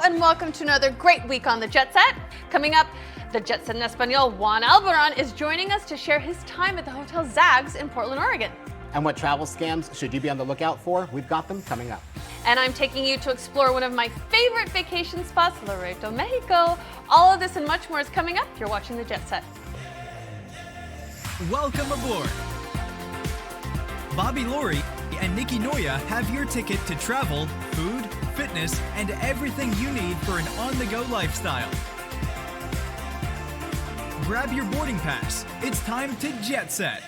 and welcome to another great week on the Jet Set. Coming up, the Jet Set en Español Juan Albaran is joining us to share his time at the Hotel Zags in Portland, Oregon. And what travel scams should you be on the lookout for? We've got them coming up. And I'm taking you to explore one of my favorite vacation spots, Laredo, Mexico. All of this and much more is coming up. You're watching the Jet Set. Welcome aboard. Bobby Laurie and Nikki Noya have your ticket to travel, food, fitness, and everything you need for an on-the-go lifestyle. Grab your boarding pass. It's time to Jet Set.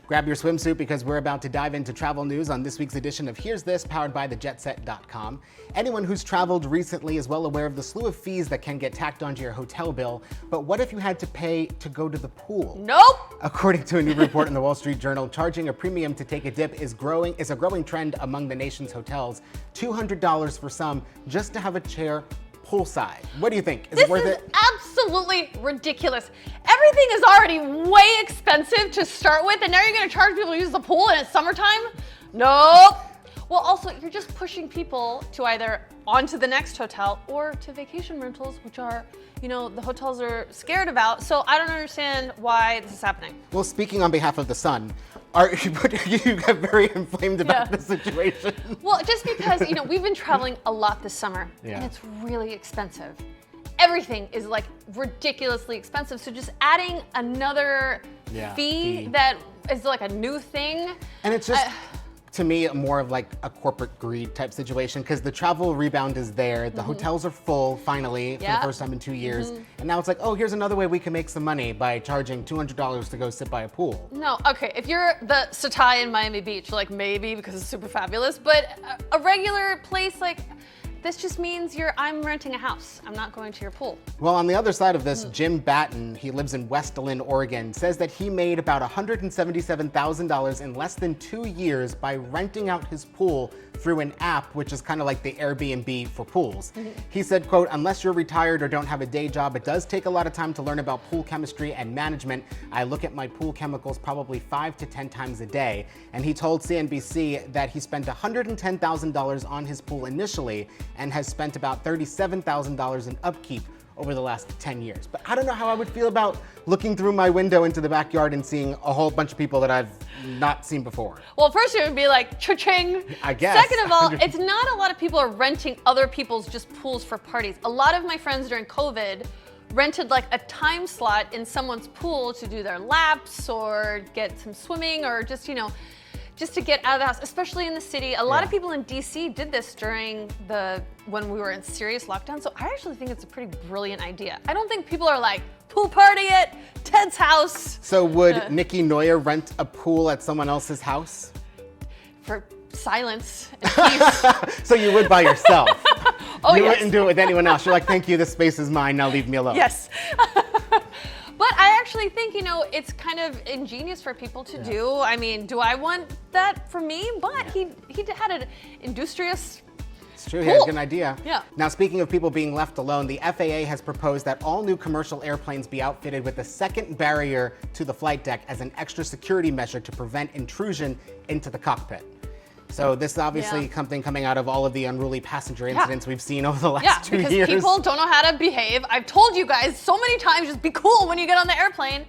Grab your swimsuit because we're about to dive into travel news on this week's edition of Here's This, powered by thejetset.com. Anyone who's traveled recently is well aware of the slew of fees that can get tacked onto your hotel bill, but what if you had to pay to go to the pool? Nope! According to a new report in the Wall Street Journal, charging a premium to take a dip is a growing trend among the nation's hotels. $200 for some just to have a chair poolside. What do you think? Is it worth it? Absolutely ridiculous. Everything is already way expensive to start with, and now you're going to charge people to use the pool and it's summertime? Nope. Well, also, you're just pushing people to either onto the next hotel or to vacation rentals, which are, the hotels are scared about. So I don't understand why this is happening. Well, speaking on behalf of the Sun, you get very inflamed about the situation. Well, just because, we've been traveling a lot this summer, and it's really expensive. Everything is like ridiculously expensive. So just adding another fee that is like a new thing. And it's just, to me, more of like a corporate greed type situation, because the travel rebound is there. The hotels are full, finally, for the first time in 2 years. And now it's like, oh, here's another way we can make some money by charging $200 to go sit by a pool. No, okay, if you're the Satai in Miami Beach, like maybe because it's super fabulous, but a regular place, like, this just means I'm renting a house. I'm not going to your pool. Well, on the other side of this, Jim Batten, he lives in West Lynn, Oregon, says that he made about $177,000 in less than 2 years by renting out his pool through an app, which is kind of like the Airbnb for pools. He said, quote, unless you're retired or don't have a day job, it does take a lot of time to learn about pool chemistry and management. I look at my pool chemicals probably 5 to 10 times a day. And he told CNBC that he spent $110,000 on his pool initially and has spent about $37,000 in upkeep over the last 10 years. But I don't know how I would feel about looking through my window into the backyard and seeing a whole bunch of people that I've not seen before. Well, first it would be like, cha-ching. I guess. Second of all, it's not a lot of people are renting other people's just pools for parties. A lot of my friends during COVID rented like a time slot in someone's pool to do their laps or get some swimming or just, just to get out of the house, especially in the city. A lot of people in DC did this during when we were in serious lockdown. So I actually think it's a pretty brilliant idea. I don't think people are like, pool party at Ted's house. So would Nikki Noya rent a pool at someone else's house? For silence and peace. So you would by yourself? You yes. wouldn't do it with anyone else. You're like, thank you, this space is mine, now leave me alone. Yes. But I actually think, it's kind of ingenious for people to do. I mean, do I want that for me? But he had an industrious It's true, he had a good idea. Yeah. Now, speaking of people being left alone, the FAA has proposed that all new commercial airplanes be outfitted with a second barrier to the flight deck as an extra security measure to prevent intrusion into the cockpit. So this is obviously something coming out of all of the unruly passenger incidents we've seen over the last 2 years. Because people don't know how to behave. I've told you guys so many times, just be cool when you get on the airplane.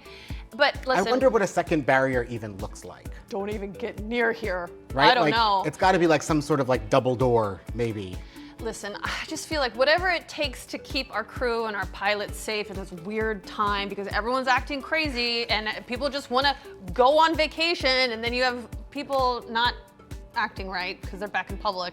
But listen. I wonder what a second barrier even looks like. Don't even get near here. Right? I don't know. It's got to be like some sort of like double door, maybe. Listen, I just feel like whatever it takes to keep our crew and our pilots safe in this weird time, because everyone's acting crazy and people just want to go on vacation, and then you have people not acting right because they're back in public.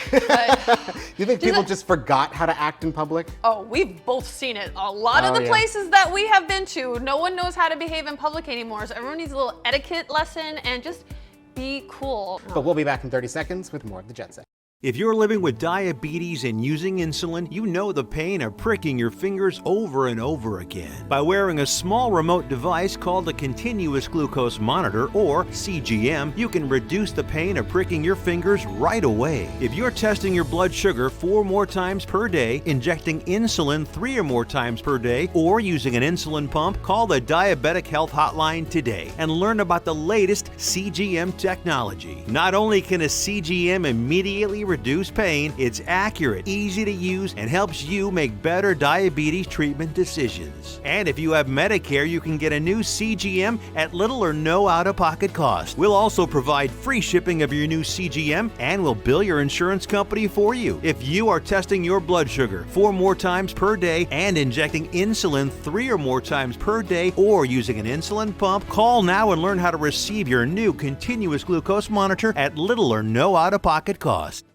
But you think people just forgot how to act in public? Oh, we've both seen it. A lot of the places that we have been to, no one knows how to behave in public anymore. So everyone needs a little etiquette lesson and just be cool. But we'll be back in 30 seconds with more of the Jet Set. If you're living with diabetes and using insulin, you know the pain of pricking your fingers over and over again. By wearing a small remote device called a continuous glucose monitor, or CGM, you can reduce the pain of pricking your fingers right away. If you're testing your blood sugar 4 more times per day, injecting insulin 3 or more times per day, or using an insulin pump, call the Diabetic Health Hotline today and learn about the latest CGM technology. Not only can a CGM immediately reduce pain, it's accurate, easy to use, and helps you make better diabetes treatment decisions. And if you have Medicare, you can get a new CGM at little or no out-of-pocket cost. We'll also provide free shipping of your new CGM, and we'll bill your insurance company for you. If you are testing your blood sugar 4 more times per day and injecting insulin 3 or more times per day, or using an insulin pump, call now and learn how to receive your new continuous glucose monitor at little or no out-of-pocket cost.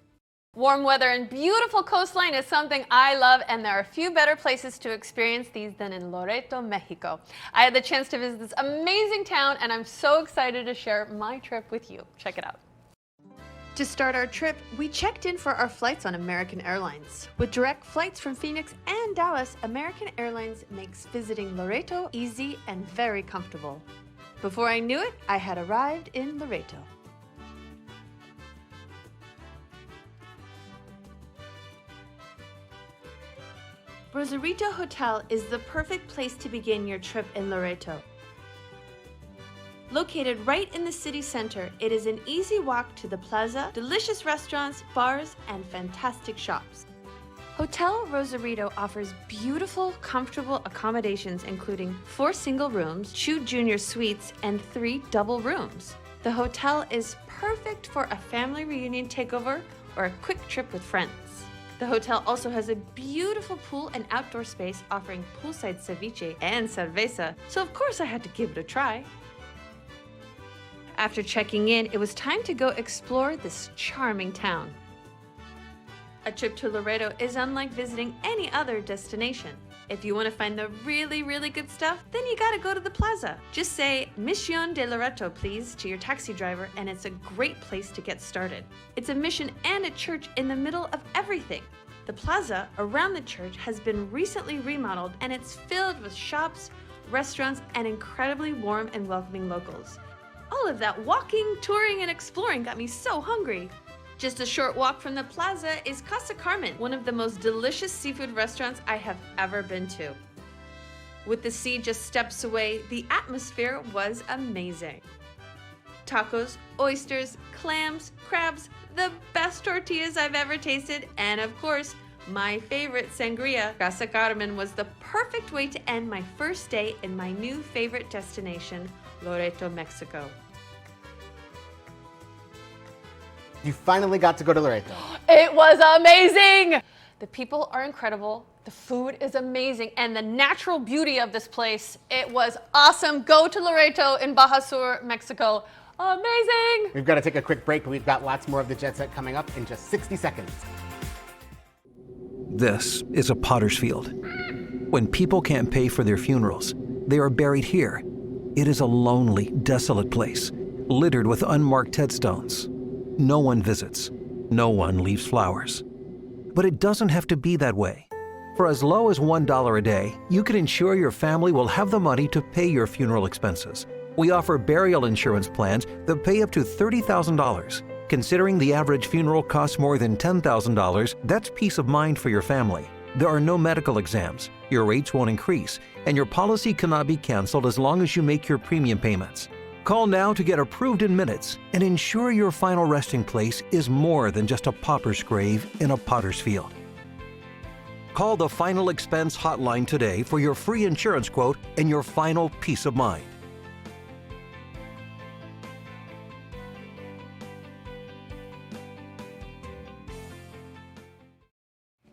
Warm weather and beautiful coastline is something I love, and there are few better places to experience these than in Loreto, Mexico. I had the chance to visit this amazing town, and I'm so excited to share my trip with you. Check it out. To start our trip, we checked in for our flights on American Airlines. With direct flights from Phoenix and Dallas, American Airlines makes visiting Loreto easy and very comfortable. Before I knew it, I had arrived in Loreto. Rosarito Hotel is the perfect place to begin your trip in Loreto. Located right in the city center, it is an easy walk to the plaza, delicious restaurants, bars, and fantastic shops. Hotel Rosarito offers beautiful, comfortable accommodations including 4 single rooms, 2 junior suites, and 3 double rooms. The hotel is perfect for a family reunion takeover or a quick trip with friends. The hotel also has a beautiful pool and outdoor space offering poolside ceviche and cerveza, so of course I had to give it a try. After checking in, it was time to go explore this charming town. A trip to Loreto is unlike visiting any other destination. If you want to find the really, really good stuff, then you gotta go to the plaza. Just say, Mission de Loreto, please, to your taxi driver, and it's a great place to get started. It's a mission and a church in the middle of everything. The plaza around the church has been recently remodeled, and it's filled with shops, restaurants, and incredibly warm and welcoming locals. All of that walking, touring, and exploring got me so hungry. Just a short walk from the plaza is Casa Carmen, one of the most delicious seafood restaurants I have ever been to. With the sea just steps away, the atmosphere was amazing. Tacos, oysters, clams, crabs, the best tortillas I've ever tasted, and of course, my favorite sangria. Casa Carmen was the perfect way to end my first day in my new favorite destination, Loreto, Mexico. You finally got to go to Loreto. It was amazing! The people are incredible, the food is amazing, and the natural beauty of this place, it was awesome. Go to Loreto in Baja Sur, Mexico. Amazing! We've got to take a quick break, but we've got lots more of the Jet Set coming up in just 60 seconds. This is a potter's field. When people can't pay for their funerals, they are buried here. It is a lonely, desolate place, littered with unmarked headstones. No one visits. No one leaves flowers. But it doesn't have to be that way. For as low as $1 a day, you can ensure your family will have the money to pay your funeral expenses. We offer burial insurance plans that pay up to $30,000. Considering the average funeral costs more than $10,000, that's peace of mind for your family. There are no medical exams, your rates won't increase, and your policy cannot be canceled as long as you make your premium payments. Call now to get approved in minutes and ensure your final resting place is more than just a pauper's grave in a potter's field. Call the Final Expense Hotline today for your free insurance quote and your final peace of mind.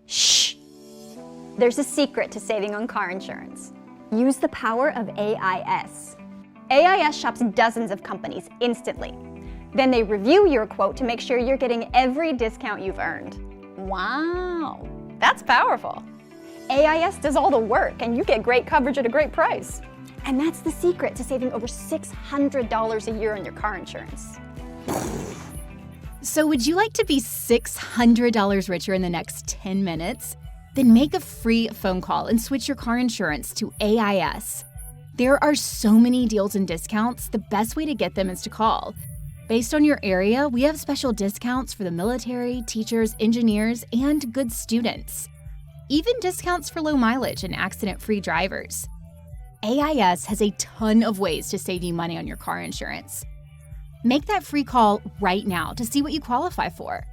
Shh! There's a secret to saving on car insurance. Use the power of AIS. AIS shops dozens of companies instantly. Then they review your quote to make sure you're getting every discount you've earned. Wow, that's powerful. AIS does all the work and you get great coverage at a great price. And that's the secret to saving over $600 a year on your car insurance. So would you like to be $600 richer in the next 10 minutes? Then make a free phone call and switch your car insurance to AIS. There are so many deals and discounts, the best way to get them is to call. Based on your area, we have special discounts for the military, teachers, engineers, and good students. Even discounts for low mileage and accident-free drivers. AIS has a ton of ways to save you money on your car insurance. Make that free call right now to see what you qualify for.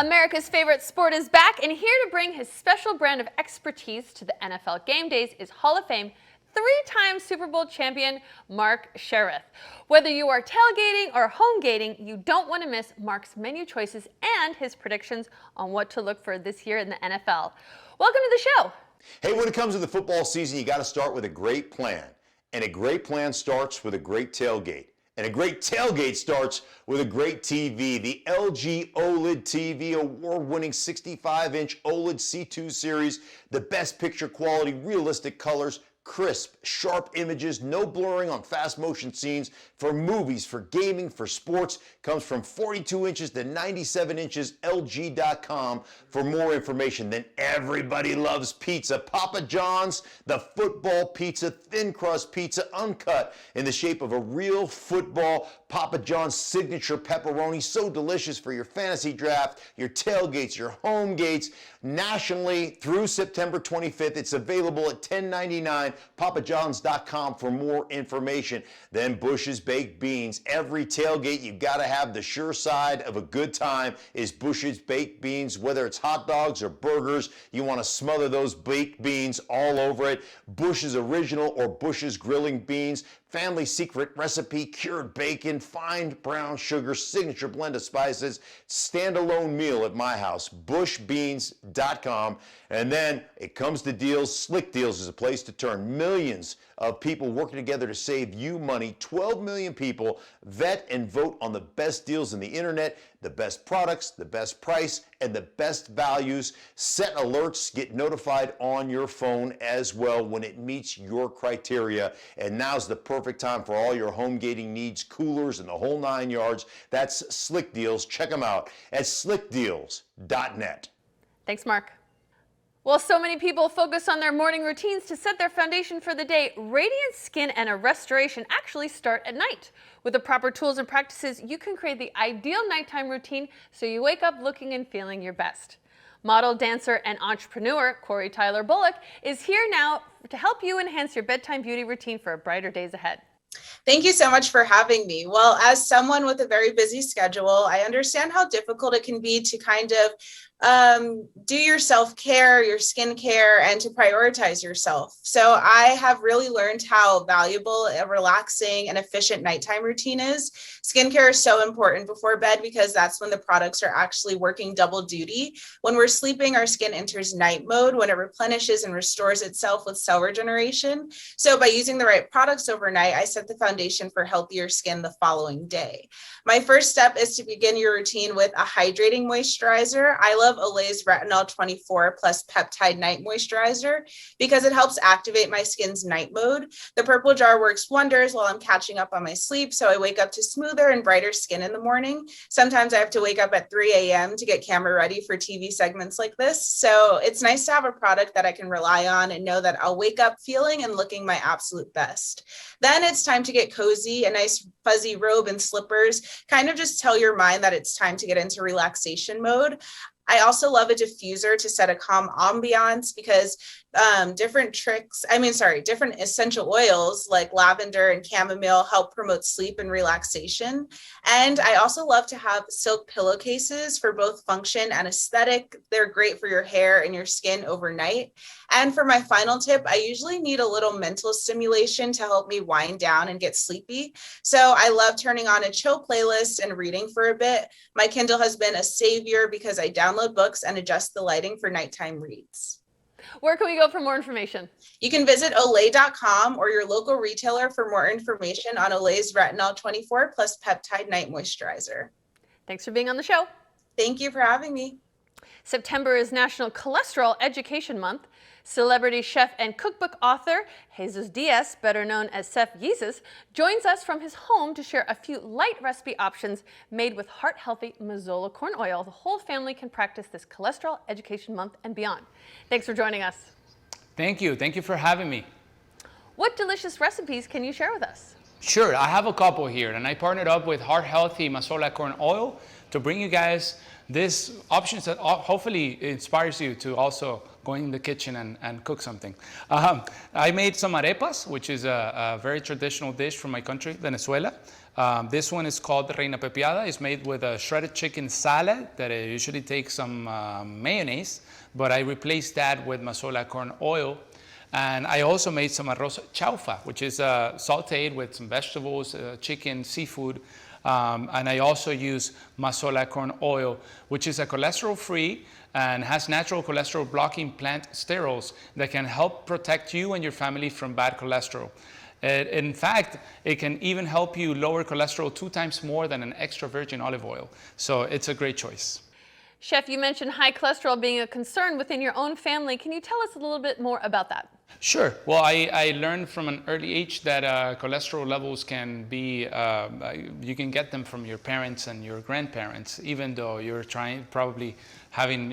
America's favorite sport is back, and here to bring his special brand of expertise to the NFL game days is Hall of Fame three-time Super Bowl champion Mark Sheriff. Whether you are tailgating or home gating, you don't want to miss Mark's menu choices and his predictions on what to look for this year in the NFL. Welcome to the show. Hey, when it comes to the football season, you got to start with a great plan. And a great plan starts with a great tailgate. And a great tailgate starts with a great TV. The LG OLED TV, award-winning 65-inch OLED C2 series, the best picture quality, realistic colors, crisp, sharp images, no blurring on fast motion scenes for movies, for gaming, for sports. Comes from 42 inches to 97 inches, LG.com for more information. Then everybody loves pizza. Papa John's, the football pizza, thin crust pizza, uncut in the shape of a real football. Papa John's signature pepperoni, so delicious for your fantasy draft, your tailgates, your home gates. Nationally through September 25th, it's available at $10.99. PapaJohns.com for more information. Then Bush's Baked Beans. Every tailgate, you've got to have the sure side of a good time is Bush's Baked Beans. Whether it's hot dogs or burgers, you want to smother those baked beans all over it. Bush's Original or Bush's Grilling Beans. Family secret recipe, cured bacon, fine brown sugar, signature blend of spices, standalone meal at my house, bushbeans.com. And then it comes to deals. Slick Deals is a place to turn. Millions of people working together to save you money. 12 million people vet and vote on the best deals on the internet, the best products, the best price, and the best values. Set alerts, get notified on your phone as well when it meets your criteria. And now's the perfect time for all your home gating needs, coolers, and the whole 9 yards. That's Slick Deals. Check them out at slickdeals.net. Thanks, Mark. While so many people focus on their morning routines to set their foundation for the day, radiant skin and a restoration actually start at night. With the proper tools and practices, you can create the ideal nighttime routine so you wake up looking and feeling your best. Model, dancer, and entrepreneur Corey Tyler Bullock is here now to help you enhance your bedtime beauty routine for brighter days ahead. Thank you so much for having me. Well, as someone with a very busy schedule, I understand how difficult it can be to kind of do your self-care, your skincare, and to prioritize yourself. So I have really learned how valuable a relaxing and efficient nighttime routine is. Skincare is so important before bed because that's when the products are actually working double duty. When we're sleeping, our skin enters night mode when it replenishes and restores itself with cell regeneration. So by using the right products overnight, I set the foundation for healthier skin the following day. My first step is to begin your routine with a hydrating moisturizer. I love Olay's Retinol 24 plus Peptide Night Moisturizer because it helps activate my skin's night mode. The purple jar works wonders while I'm catching up on my sleep, so I wake up to smoother and brighter skin in the morning. Sometimes I have to wake up at 3 a.m. to get camera ready for TV segments like this, so it's nice to have a product that I can rely on and know that I'll wake up feeling and looking my absolute best. Then it's time to get cozy. A nice fuzzy robe and slippers kind of just tell your mind that it's time to get into relaxation mode. I also love a diffuser to set a calm ambiance because different essential oils like lavender and chamomile help promote sleep and relaxation. And I also love to have silk pillowcases for both function and aesthetic. They're great for your hair and your skin overnight. And for my final tip, I usually need a little mental stimulation to help me wind down and get sleepy. So I love turning on a chill playlist and reading for a bit. My Kindle has been a savior because I download books and adjust the lighting for nighttime reads. Where can we go for more information? You can visit Olay.com or your local retailer for more information on Olay's Retinol 24 plus Peptide Night Moisturizer. Thanks for being on the show. Thank you for having me. September is National Cholesterol Education Month. Celebrity chef and cookbook author Jesus Diaz, better known as Chef Jesus, joins us from his home to share a few light recipe options made with heart-healthy Mazola corn oil. The whole family can practice this Cholesterol Education Month and beyond. Thanks for joining us. Thank you. Thank you for having me. What delicious recipes can you share with us? Sure, I have a couple here, and I partnered up with heart-healthy Mazola corn oil to bring you guys these options that hopefully inspires you to also go in the kitchen and cook something. I made some arepas, which is a very traditional dish from my country, Venezuela. This one is called Reina Pepiada. It's made with a shredded chicken salad that usually takes some mayonnaise, but I replaced that with mazola corn oil. And I also made some arroz chaufa, which is sauteed with some vegetables, chicken, seafood. And I also use mazola corn oil, which is a cholesterol-free and has natural cholesterol-blocking plant sterols that can help protect you and your family from bad cholesterol. In fact, it can even help you lower cholesterol 2 times more than an extra virgin olive oil. So it's a great choice. Chef, you mentioned high cholesterol being a concern within your own family. Can you tell us a little bit more about that? Sure. Well, I learned from an early age that cholesterol levels can be, you can get them from your parents and your grandparents, even though you're probably having,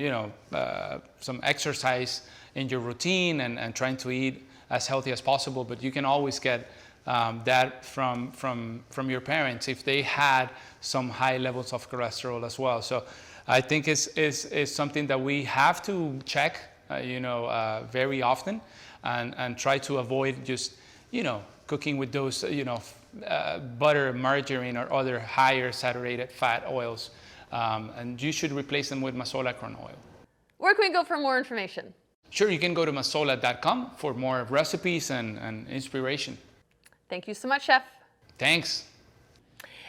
some exercise in your routine and trying to eat as healthy as possible. But you can always get that from your parents if they had some high levels of cholesterol as well. So I think it's something that we have to check, very often. And try to avoid just, cooking with those, butter, margarine, or other higher saturated fat oils. And you should replace them with mazola corn oil. Where can we go for more information? Sure, you can go to mazola.com for more recipes and inspiration. Thank you so much, Chef. Thanks.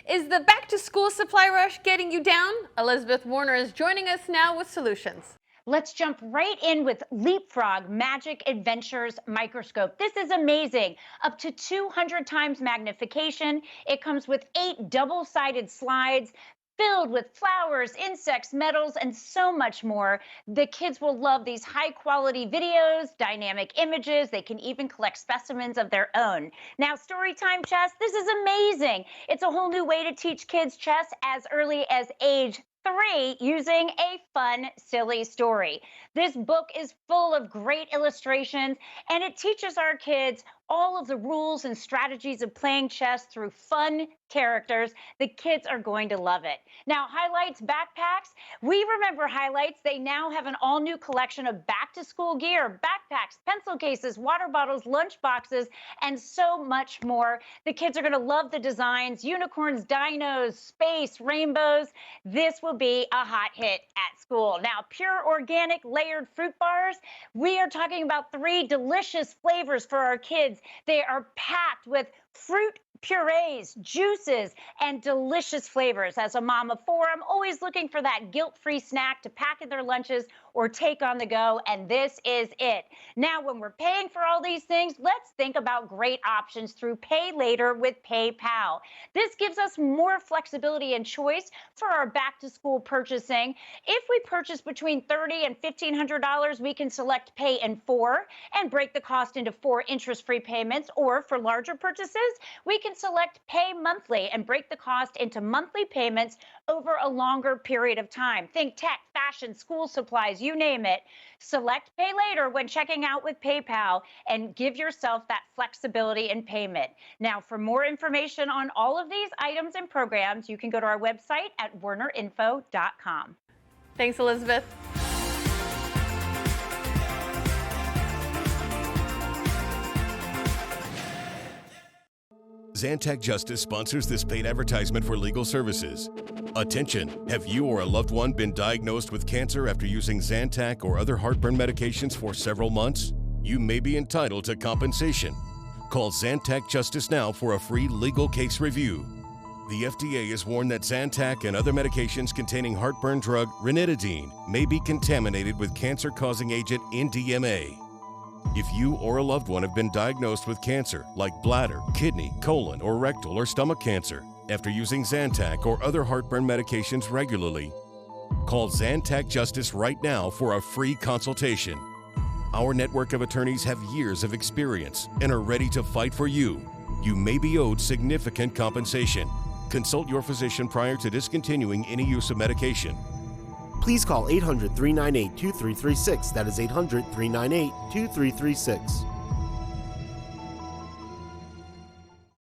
Is the back-to-school supply rush getting you down? Elizabeth Warner is joining us now with solutions. Let's jump right in with Leapfrog Magic Adventures Microscope. This is amazing. Up to 200 times magnification. It comes with 8 double-sided slides filled with flowers, insects, metals, and so much more. The kids will love these high-quality videos, dynamic images. They can even collect specimens of their own. Now, Storytime Chess, this is amazing. It's a whole new way to teach kids chess as early as age 3 using a fun, silly story. This book is full of great illustrations, and it teaches our kids all of the rules and strategies of playing chess through fun characters. The kids are going to love it. Now, Highlights backpacks. We remember Highlights. They now have an all-new collection of back-to-school gear, backpacks, pencil cases, water bottles, lunch boxes, and so much more. The kids are going to love the designs, unicorns, dinos, space, rainbows. This will be a hot hit at school. Now, pure organic layered fruit bars. We are talking about 3 delicious flavors for our kids. They are packed with fruit purees, juices, and delicious flavors. As a mom of 4, I'm always looking for that guilt-free snack to pack in their lunches or take on the go, and this is it. Now, when we're paying for all these things, let's think about great options through Pay Later with PayPal. This gives us more flexibility and choice for our back-to-school purchasing. If we purchase between $30 and $1,500, we can select Pay in 4 and break the cost into 4 interest-free payments, or for larger purchases, we can select Pay Monthly and break the cost into monthly payments over a longer period of time. Think tech, fashion, school supplies, you name it. Select Pay Later when checking out with PayPal and give yourself that flexibility in payment. Now, for more information on all of these items and programs, you can go to our website at wernerinfo.com. Thanks, Elizabeth. Zantac Justice sponsors this paid advertisement for legal services. Attention! Have you or a loved one been diagnosed with cancer after using Zantac or other heartburn medications for several months? You may be entitled to compensation. Call Zantac Justice now for a free legal case review. The FDA has warned that Zantac and other medications containing heartburn drug ranitidine may be contaminated with cancer-causing agent NDMA. If you or a loved one have been diagnosed with cancer like bladder, kidney, colon, or rectal or stomach cancer after using Zantac or other heartburn medications regularly, call Zantac Justice right now for a free consultation. Our network of attorneys have years of experience and are ready to fight for you. You may be owed significant compensation. Consult your physician prior to discontinuing any use of medication. Please call 800-398-2336. That is 800-398-2336.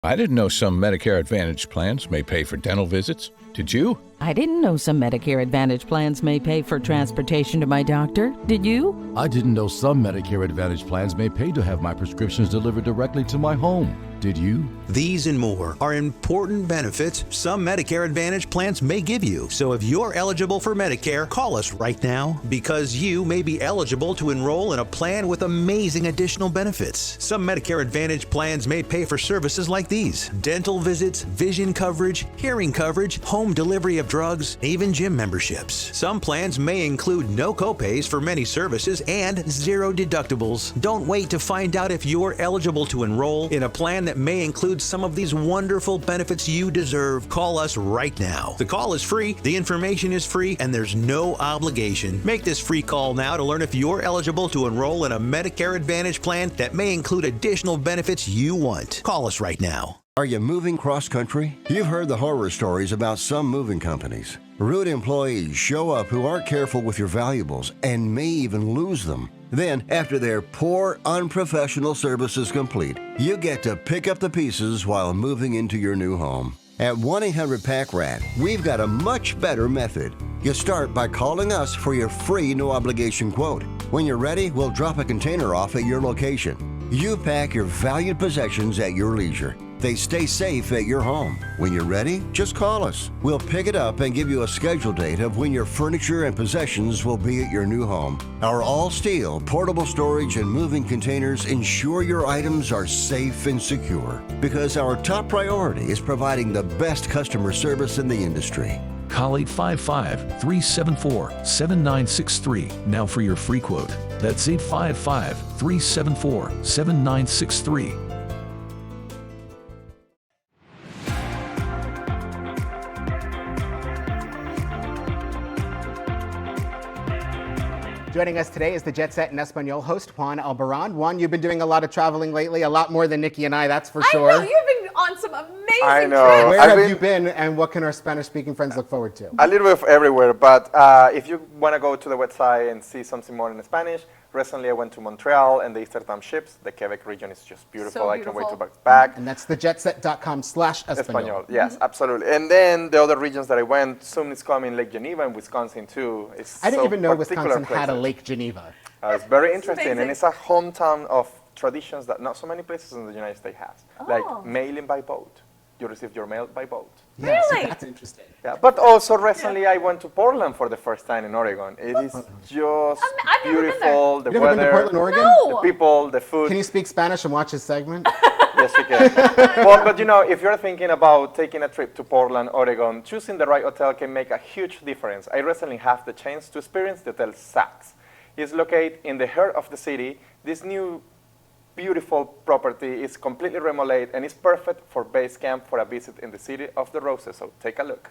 I didn't know some Medicare Advantage plans may pay for dental visits. Did you? I didn't know some Medicare Advantage plans may pay for transportation to my doctor. Did you? I didn't know some Medicare Advantage plans may pay to have my prescriptions delivered directly to my home. Did you? These and more are important benefits some Medicare Advantage plans may give you. So if you're eligible for Medicare, call us right now because you may be eligible to enroll in a plan with amazing additional benefits. Some Medicare Advantage plans may pay for services like these: dental visits, vision coverage, hearing coverage, home delivery of drugs, even gym memberships. Some plans may include no copays for many services and 0 deductibles. Don't wait to find out if you're eligible to enroll in a plan that may include some of these wonderful benefits you deserve. Call us right now. The call is free, the information is free, and there's no obligation. Make this free call now to learn if you're eligible to enroll in a Medicare Advantage plan that may include additional benefits you want. Call us right now. Are you moving cross-country? You've heard the horror stories about some moving companies. Rude employees show up who aren't careful with your valuables and may even lose them. Then, after their poor, unprofessional service is complete, you get to pick up the pieces while moving into your new home. At 1-800-PACK-RAT, we've got a much better method. You start by calling us for your free no-obligation quote. When you're ready, we'll drop a container off at your location. You pack your valued possessions at your leisure. They stay safe at your home. When you're ready, just call us. We'll pick it up and give you a schedule date of when your furniture and possessions will be at your new home. Our all-steel portable storage and moving containers ensure your items are safe and secure because our top priority is providing the best customer service in the industry. Call 855-374-7963 now for your free quote. That's 855-374-7963. Joining us today is the Jet Set in Espanol host, Juan Albarrán. Juan, you've been doing a lot of traveling lately, a lot more than Nikki and I, that's for sure. I know, you've been on some amazing trips. Where have you been, and what can our Spanish-speaking friends look forward to? A little bit of everywhere, but if you want to go to the website and see something more in Spanish, recently I went to Montreal and the Eastern Time ships. The Quebec region is just beautiful. So I can't wait to beautiful. go back. And that's thejetset.com/Espanol. Yes, absolutely. And then the other regions that I went, soon is coming Lake Geneva in Wisconsin too. It's I didn't so even know particular Wisconsin had a places. Lake Geneva. It's very interesting, and it's a hometown of traditions that not so many places in the United States has. Like mailing by boat. You receive your mail by boat. Yeah, really? That's interesting. Yeah, but also recently I went to Portland for the first time in Oregon. It is just beautiful. The You've never weather, been to Portland, Oregon? the people, the food. Can you speak Spanish and watch his segment? Yes, you can. Well, but you know, if you're thinking about taking a trip to Portland, Oregon, choosing the right hotel can make a huge difference. I recently had the chance to experience the Hotel Saks. It's located in the heart of the city. This new beautiful property is completely remodeled and is perfect for base camp for a visit in the City of the Roses. So take a look.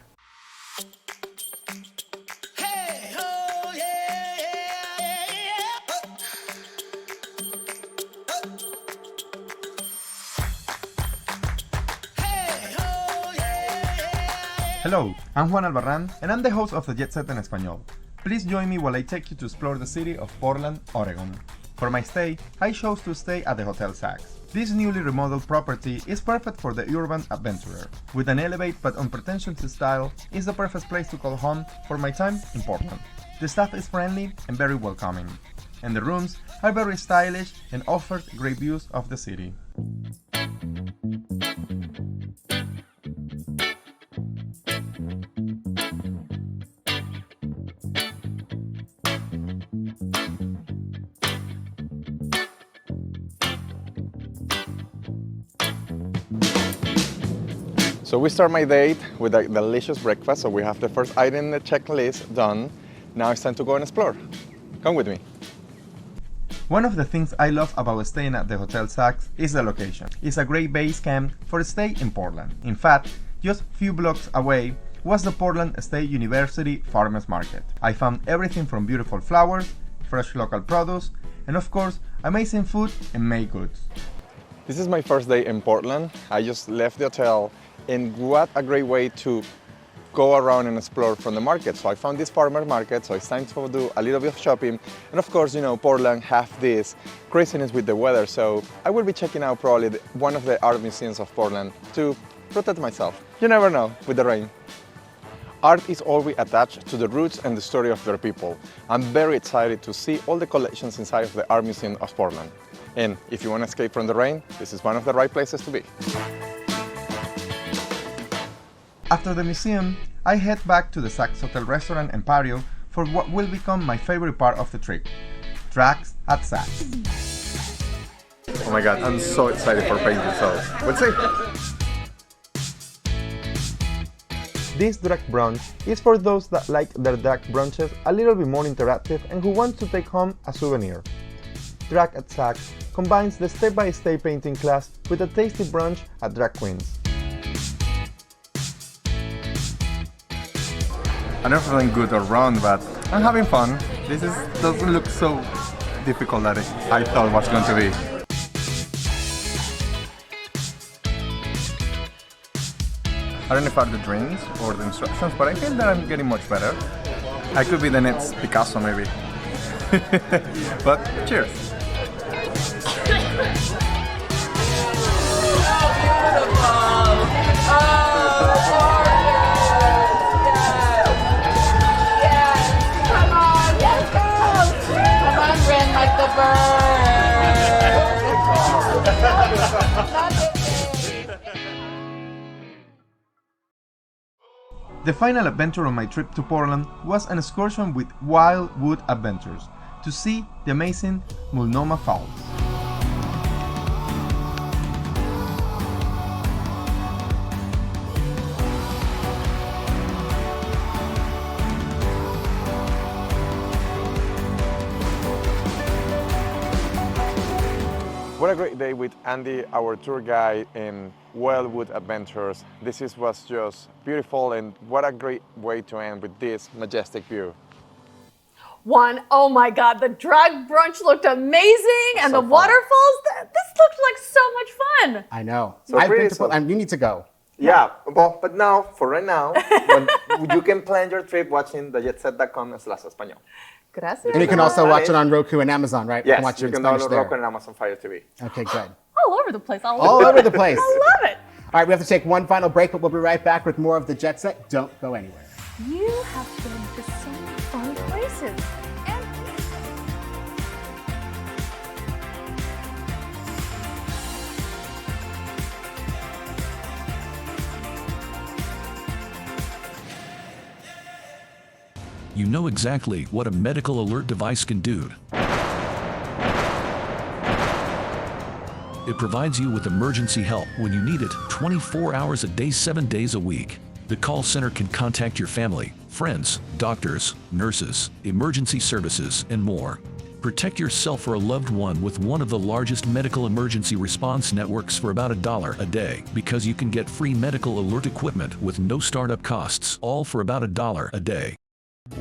Hello, I'm Juan Albarrán, and I'm the host of the Jet Set en Español. Please join me while I take you to explore the city of Portland, Oregon. For my stay, I chose to stay at the Hotel Saks. This newly remodeled property is perfect for the urban adventurer. With an elevated but unpretentious style, it's the perfect place to call home for my time in Portland. The staff is friendly and very welcoming, and the rooms are very stylish and offer great views of the city. So we start my date with a delicious breakfast. So we have the first item in the checklist done. Now it's time to go and explore. Come with me. One of the things I love about staying at the Hotel Saks is the location. It's a great base camp for a stay in Portland. In fact, just a few blocks away was the Portland State University Farmers Market. I found everything from beautiful flowers, fresh local produce, and of course, amazing food and made goods. This is my first day in Portland. I just left the hotel, and what a great way to go around and explore from the market. So I found this farmer market, so it's time to do a little bit of shopping. And of course, you know, Portland have this craziness with the weather, so I will be checking out probably one of the art museums of Portland to protect myself. You never know with the rain. Art is always attached to the roots and the story of their people. I'm very excited to see all the collections inside of the Art Museum of Portland. And if you want to escape from the rain, this is one of the right places to be. After the museum, I head back to the Saks Hotel restaurant and patio for what will become my favorite part of the trip, tracks at Saks. Oh my god, I'm so excited for paying results. Let's see! This drag brunch is for those that like their drag brunches a little bit more interactive and who want to take home a souvenir. Drag at Saks combines the step-by-step painting class with a tasty brunch at Drag Queens. I'm not feeling good or wrong, but I'm having fun. This doesn't look so difficult that I thought it was going to be. I don't know if I have the drinks or the instructions, but I feel that I'm getting much better. I could be the next Picasso, maybe. But cheers! The final adventure of my trip to Portland was an excursion with Wildwood Adventures to see the amazing Multnomah Falls. What a great day with Andy, our tour guide in Wildwood Adventures. Was just beautiful, and what a great way to end with this majestic view. Oh my God, the drag brunch looked amazing, and the waterfalls, this looked like so much fun. I know. So I've been to Portland. You need to go. Yeah, well, but now, for right now, you can plan your trip watching the jetset.com/español. Gracias. And you can also watch it on Roku and Amazon, right? Yes, watch you can download Roku and Amazon Fire TV. Okay, good. All over the place. All over the place. I love it. All right, we have to take one final break, but we'll be right back with more of the Jet Set. Don't go anywhere. You have been to so many fun places. You know exactly what a medical alert device can do. It provides you with emergency help when you need it 24 hours a day, 7 days a week. The call center can contact your family, friends, doctors, nurses, emergency services, and more. Protect yourself or a loved one with one of the largest medical emergency response networks for about $1 a day, because you can get free medical alert equipment with no startup costs, all for about $1 a day.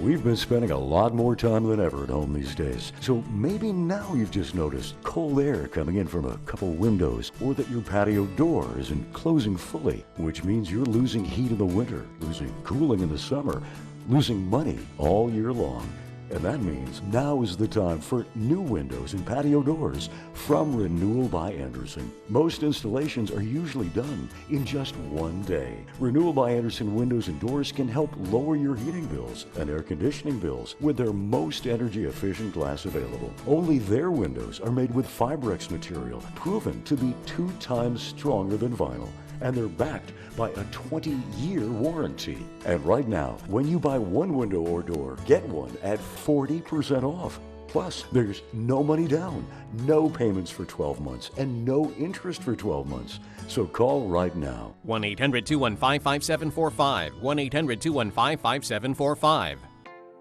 We've been spending a lot more time than ever at home these days, so maybe now you've just noticed cold air coming in from a couple windows, or that your patio door isn't closing fully, which means you're losing heat in the winter, losing cooling in the summer, losing money all year long. And that means now is the time for new windows and patio doors from Renewal by Andersen. Most installations are usually done in just one day. Renewal by Andersen windows and doors can help lower your heating bills and air conditioning bills with their most energy efficient glass available. Only their windows are made with Fibrex material, proven to be 2 times stronger than vinyl. And they're backed by a 20-year warranty. And right now, when you buy one window or door, get one at 40% off. Plus, there's no money down, no payments for 12 months, and no interest for 12 months. So call right now. 1-800-215-5745. 1-800-215-5745.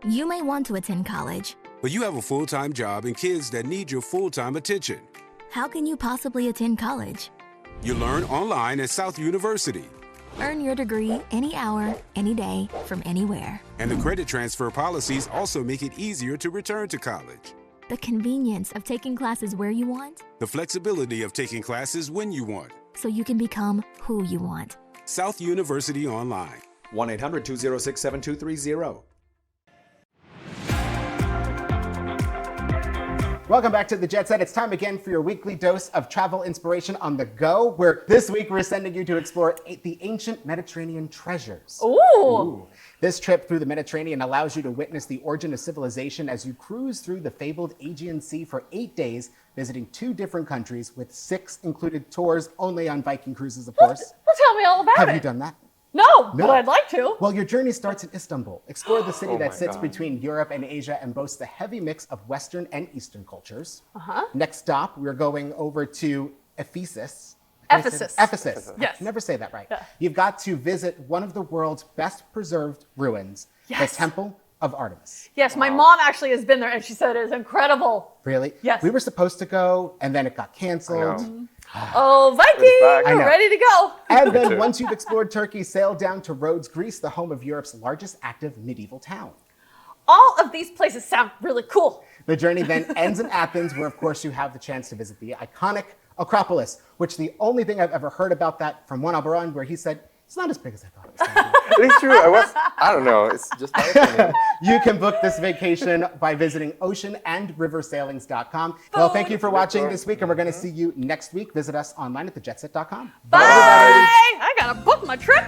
You may want to attend college, but you have a full-time job and kids that need your full-time attention. How can you possibly attend college? You learn online at South University. Earn your degree any hour, any day, from anywhere. And the credit transfer policies also make it easier to return to college. The convenience of taking classes where you want. The flexibility of taking classes when you want. So you can become who you want. South University Online. 1-800-206-7230. Welcome back to the Jet Set. It's time again for your weekly dose of travel inspiration on the go, where this week we're sending you to explore the ancient Mediterranean treasures. Ooh. This trip through the Mediterranean allows you to witness the origin of civilization as you cruise through the fabled Aegean Sea for 8 days visiting 2 different countries with 6 included tours only on Viking cruises, of course. Well, tell me all about it. Have you done that? No, but I'd like to. Well, your journey starts in Istanbul. Explore the city Oh that my sits God. between Europe and Asia and boasts a heavy mix of Western and Eastern cultures. Uh-huh. Next stop, we're going over to Ephesus. Ephesus. Ephesus. Yes. I can never say that right. Yeah. You've got to visit one of the world's best preserved ruins, Yes. the Temple of Artemis. Yes, my mom actually has been there and she said it is incredible. Really? Yes. We were supposed to go and then it got canceled. Oh, Viking, I know. we're ready to go. And then once you've explored Turkey, sail down to Rhodes, Greece, the home of Europe's largest active medieval town. All of these places sound really cool. The journey then ends in Athens, where of course you have the chance to visit the iconic Acropolis, which the only thing I've ever heard about that from Juan Albaran, where he said, it's not as big as I thought it was gonna be. It is true. I don't know. It's just my opinion. You can book this vacation by visiting oceanandriversailings.com. Well, thank you for watching this week, and we're going to see you next week. Visit us online at thejetset.com. Bye. I gotta book my trip.